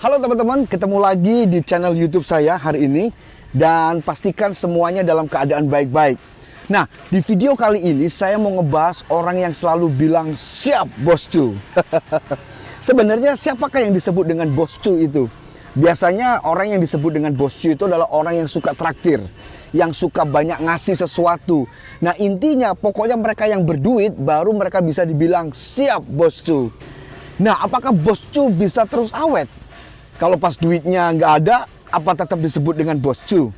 Halo teman-teman, ketemu lagi di channel YouTube saya hari ini. Dan pastikan semuanya dalam keadaan baik-baik. Nah, di video kali ini saya mau ngebahas orang yang selalu bilang, "Siap, boscu." Sebenarnya siapakah yang disebut dengan boscu itu? Biasanya orang yang disebut dengan boscu itu adalah orang yang suka traktir, yang suka banyak ngasih sesuatu. Nah, intinya pokoknya mereka yang berduit baru mereka bisa dibilang, "Siap, boscu." Nah, apakah boscu bisa terus awet? Kalau pas duitnya nggak ada, apa tetap disebut dengan boscu?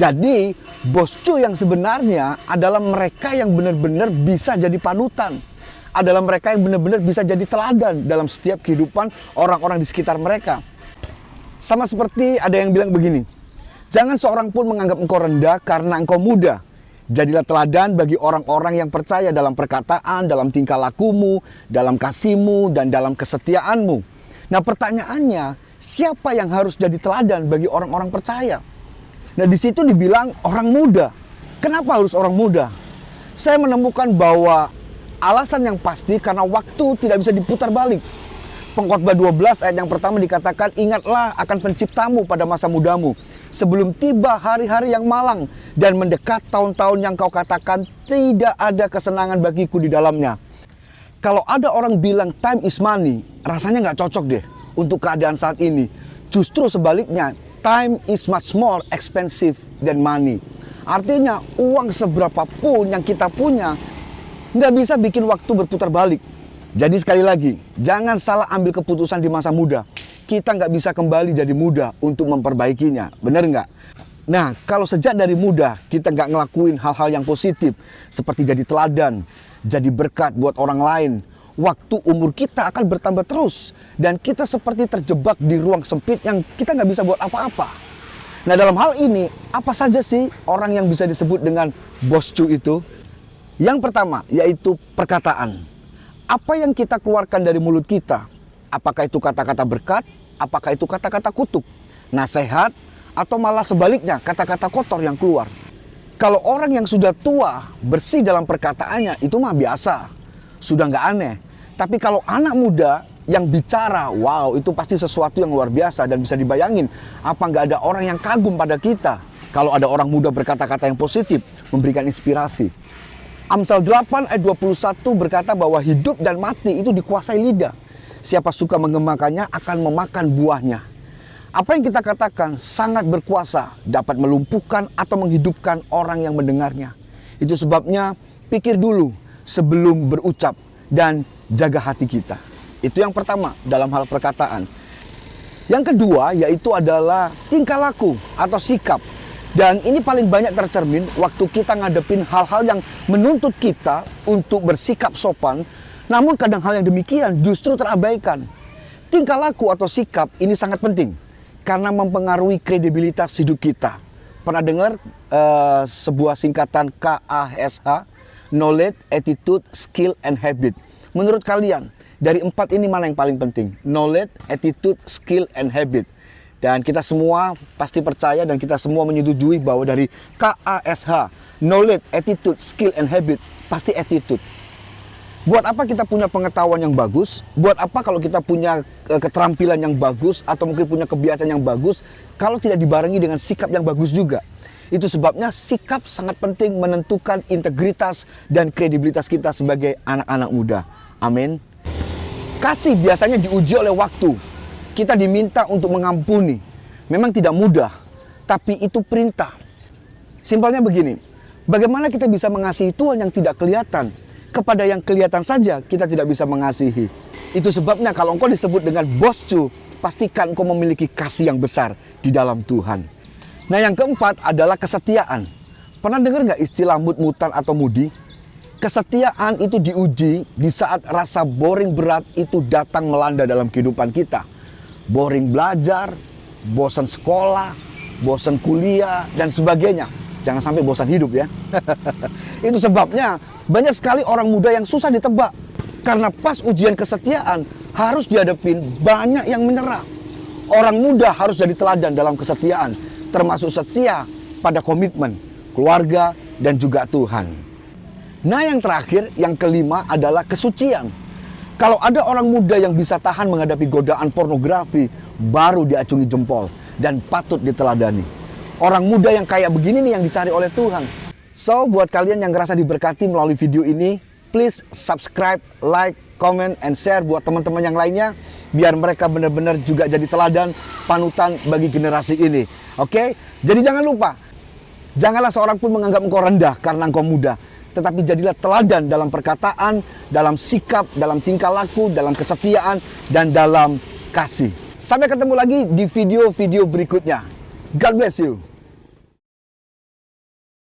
Jadi, boscu yang sebenarnya adalah mereka yang benar-benar bisa jadi panutan. Adalah mereka yang benar-benar bisa jadi teladan dalam setiap kehidupan orang-orang di sekitar mereka. Sama seperti ada yang bilang begini, "Jangan seorang pun menganggap engkau rendah karena engkau muda. Jadilah teladan bagi orang-orang yang percaya dalam perkataan, dalam tingkah lakumu, dalam kasihmu, dan dalam kesetiaanmu." Nah, pertanyaannya, siapa yang harus jadi teladan bagi orang-orang percaya? Nah, di situ dibilang orang muda. Kenapa harus orang muda? Saya menemukan bahwa alasan yang pasti karena waktu tidak bisa diputar balik. Pengkhotbah 12 ayat yang pertama dikatakan, "Ingatlah akan penciptamu pada masa mudamu, sebelum tiba hari-hari yang malang dan mendekat tahun-tahun yang kau katakan tidak ada kesenangan bagiku di dalamnya." Kalau ada orang bilang time is money, rasanya nggak cocok deh untuk keadaan saat ini. Justru sebaliknya, time is much more expensive than money. Artinya uang seberapapun yang kita punya nggak bisa bikin waktu berputar balik. Jadi sekali lagi, jangan salah ambil keputusan di masa muda. Kita nggak bisa kembali jadi muda untuk memperbaikinya, bener nggak? Nah, kalau sejak dari muda kita nggak ngelakuin hal-hal yang positif, seperti jadi teladan, jadi berkat buat orang lain, waktu umur kita akan bertambah terus. Dan kita seperti terjebak di ruang sempit yang kita nggak bisa buat apa-apa. Nah, dalam hal ini, apa saja sih orang yang bisa disebut dengan boscu itu? Yang pertama, yaitu perkataan. Apa yang kita keluarkan dari mulut kita? Apakah itu kata-kata berkat? Apakah itu kata-kata kutuk? Nasihat? Atau malah sebaliknya, kata-kata kotor yang keluar? Kalau orang yang sudah tua, bersih dalam perkataannya, itu mah biasa. Sudah nggak aneh. Tapi kalau anak muda yang bicara, wow, itu pasti sesuatu yang luar biasa. Dan bisa dibayangin, apa nggak ada orang yang kagum pada kita kalau ada orang muda berkata-kata yang positif, memberikan inspirasi. Amsal 8 ayat 21 berkata bahwa hidup dan mati itu dikuasai lidah. Siapa suka mengemakannya akan memakan buahnya. Apa yang kita katakan sangat berkuasa, dapat melumpuhkan atau menghidupkan orang yang mendengarnya. Itu sebabnya pikir dulu sebelum berucap dan jaga hati kita. Itu yang pertama dalam hal perkataan. Yang kedua yaitu adalah tingkah laku atau sikap. Dan ini paling banyak tercermin waktu kita ngadepin hal-hal yang menuntut kita untuk bersikap sopan. Namun kadang hal yang demikian justru terabaikan. Tingkah laku atau sikap ini sangat penting karena mempengaruhi kredibilitas hidup kita. Pernah dengar sebuah singkatan KASH? Knowledge, Attitude, Skill, and Habit. Menurut kalian, dari 4 ini mana yang paling penting? Knowledge, Attitude, Skill, and Habit. Dan kita semua pasti percaya dan kita semua menyetujui bahwa dari KASH, Knowledge, Attitude, Skill, and Habit, pasti attitude. Buat apa kita punya pengetahuan yang bagus? Buat apa kalau kita punya keterampilan yang bagus atau mungkin punya kebiasaan yang bagus kalau tidak dibarengi dengan sikap yang bagus juga? Itu sebabnya sikap sangat penting menentukan integritas dan kredibilitas kita sebagai anak-anak muda. Amin. Kasih biasanya diuji oleh waktu. Kita diminta untuk mengampuni. Memang tidak mudah, tapi itu perintah. Simpelnya begini, bagaimana kita bisa mengasihi Tuhan yang tidak kelihatan? Kepada yang kelihatan saja kita tidak bisa mengasihi. Itu sebabnya kalau engkau disebut dengan boscu, pastikan engkau memiliki kasih yang besar di dalam Tuhan. Nah, yang keempat adalah kesetiaan. Pernah dengar nggak istilah mut-mutan atau mudi? Kesetiaan itu diuji di saat rasa boring berat itu datang melanda dalam kehidupan kita. Boring belajar, bosan sekolah, bosan kuliah, dan sebagainya. Jangan sampai bosan hidup ya. Itu sebabnya banyak sekali orang muda yang susah ditebak. Karena pas ujian kesetiaan harus dihadapin banyak yang menyerah. Orang muda harus jadi teladan dalam kesetiaan. Termasuk setia pada komitmen, keluarga, dan juga Tuhan. Nah, yang terakhir, yang kelima adalah kesucian. Kalau ada orang muda yang bisa tahan menghadapi godaan pornografi, baru diacungi jempol dan patut diteladani. Orang muda yang kayak begini nih yang dicari oleh Tuhan. So, buat kalian yang ngerasa diberkati melalui video ini, please subscribe, like, comment, and share buat teman-teman yang lainnya, biar mereka benar-benar juga jadi teladan, panutan bagi generasi ini. Oke? Jadi jangan lupa, janganlah seorang pun menganggap engkau rendah karena engkau muda, tetapi jadilah teladan dalam perkataan, dalam sikap, dalam tingkah laku, dalam kesetiaan, dan dalam kasih. Sampai ketemu lagi di video-video berikutnya. God bless you.